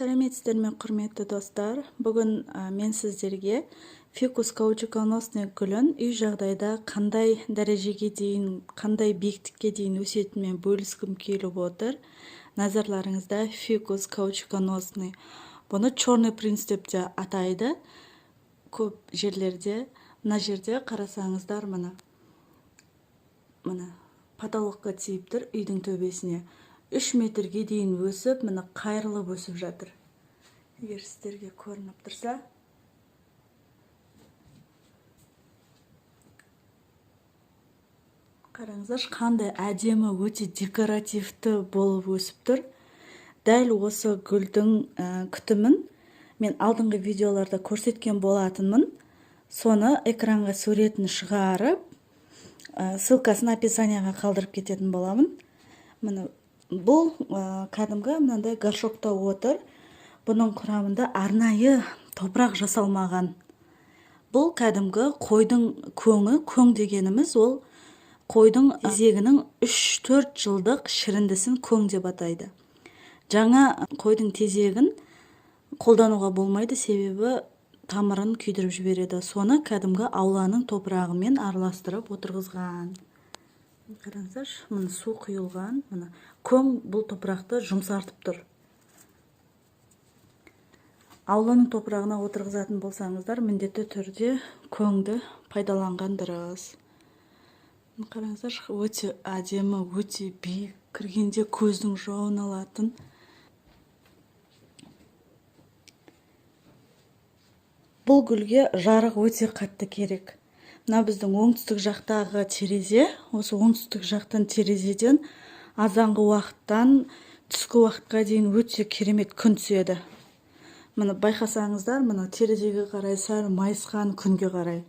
Сәлеметсіздер ме, құрметті достар. Бүгін мен сіздерге фикус каучуконосный гүлін үй жағдайда қандай дәрежеге дейін, қандай биіктікке дейін өсетінмен бөліскім келіп отыр. Назарларыңызда фикус каучуконосный. Бұны черный принц деп те атайды. Көп жерлерде, мына жерде қарасаңыздар, мына потолокқа тиіп тұр, үйдің төбесіне. 3 метрге дейін өсіп, міне қайрылып өсіп жатыр. Егер сіздерге көрініп тұрса, қараңыздар, қандай әдемі, өте декоративті болып өсіп тұр. Дәл осы гүлдің күтімін мен алдыңғы видеоларда көрсеткен болатынмын. Соны экранға суретін шығарып, ссылкасын описанияға қалдырып кететін боламын. Міне бұл кәдімгі мынандай горшокта отыр. Бұның құрамында арнайы топырақ жасалмаған. Бұл кәдімгі қойдың көңі. Көң дегеніміз ол қойдың тезегінің 3-4 жылдық шіріндісін көң деп атайды. Жаңа қойдың тезегін қолдануға болмайды, себебі тамырын күйдіріп жібереді. Соны кәдімгі ауланың топырағымен араластырып отырғызған. Қараңыздар, міне су құйылған, міне көң бұл топырақты жұмсартып тұр. Ауланың топырағына отырғызатын болсаңыздар, міндетті түрде көңді пайдаланған дұрыс. Қараңыздар, өте әдемі, өте биік, кіргенде көздің жауын алатын. Бұл гүлге жарық өте қатты керек. Мына біздің оңтүстік жақтағы терезе, осы оңтүстік жақтан терезеден азанғы уақыттан түскі уақытқа дейін өте керемет күн түседі. Міне байқасаңыздар, міне терезеге қарай сәл майысқан күнге қарай.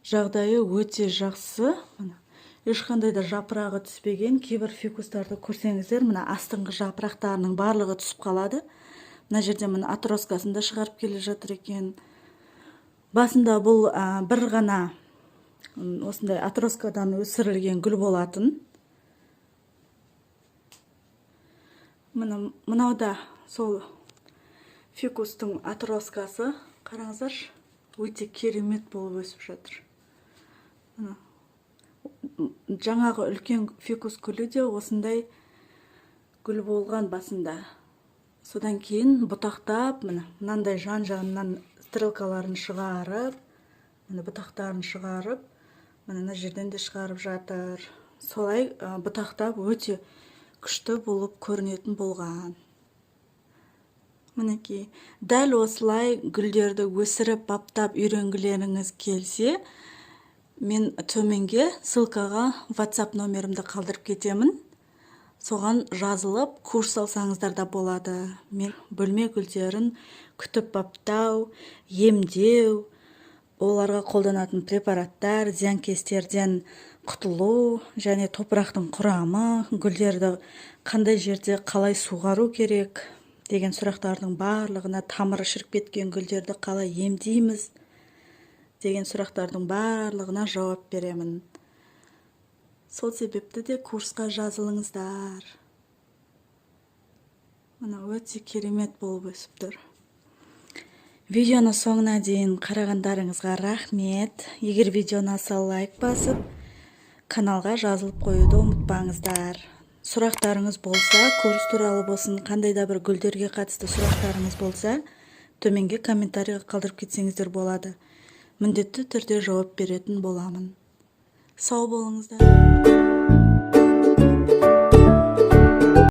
Жағдайы өте жақсы. Ешқандай да жапырағы түспеген. Кейбір фикустарды көрсеңіздер, міне астыңғы жапырақтарының барлығы түсіп қалады. Мына жерде міне атроскасын да шығарып келе жатыр екен. Басында бұл бір ғана осындай атроскадан өсірілген гүл болатын. Мынауда сол фикустың атроскасы, қараңыздар, өте керемет болып өсіп жатыр. Жаңағы үлкен фикус гүлі де осындай гүл болған басында. Содан кейін бұтақтап, мынандай жан-жағынан стрелкаларын шығарып, бұтақтарын шығарып, мына жерден де шығарып жатыр. Солай бұтақтап өте күшті болып көрінетін болған. Мінекей, дәл осылай гүлдерді өсіріп, баптап үйренгілеріңіз келсе, мен төменге ссылкаға WhatsApp номерімді қалдырып кетемін. Соған жазылып, курс алсаңыздар да болады. Мен бөлме гүлдерін күтіп баптау, емдеу, оларға қолданатын препараттар, зиянкестерден құтылу, және топырақтың құрамы, гүлдерді қандай жерде қалай суғару керек деген сұрақтардың барлығына, тамыры шіріп кеткен гүлдерді қалай емдейміз деген сұрақтардың барлығына жауап беремін. Сол себепті де курсқа жазылыңыздар. Мына өте керемет болып өсіп тұр. Видеоны соңына дейін қарағандарыңызға рахмет. Егер видеоны аса лайк басып, каналға жазылып қоюды ұмытпаңыздар. Сұрақтарыңыз болса, курс туралы болсын, қандай да бір гүлдерге қатысты сұрақтарыңыз болса, төменге комментарийға қалдырып кетсеңіздер болады. Міндетті түрде жауап беретін боламын. Сау болыңыздар.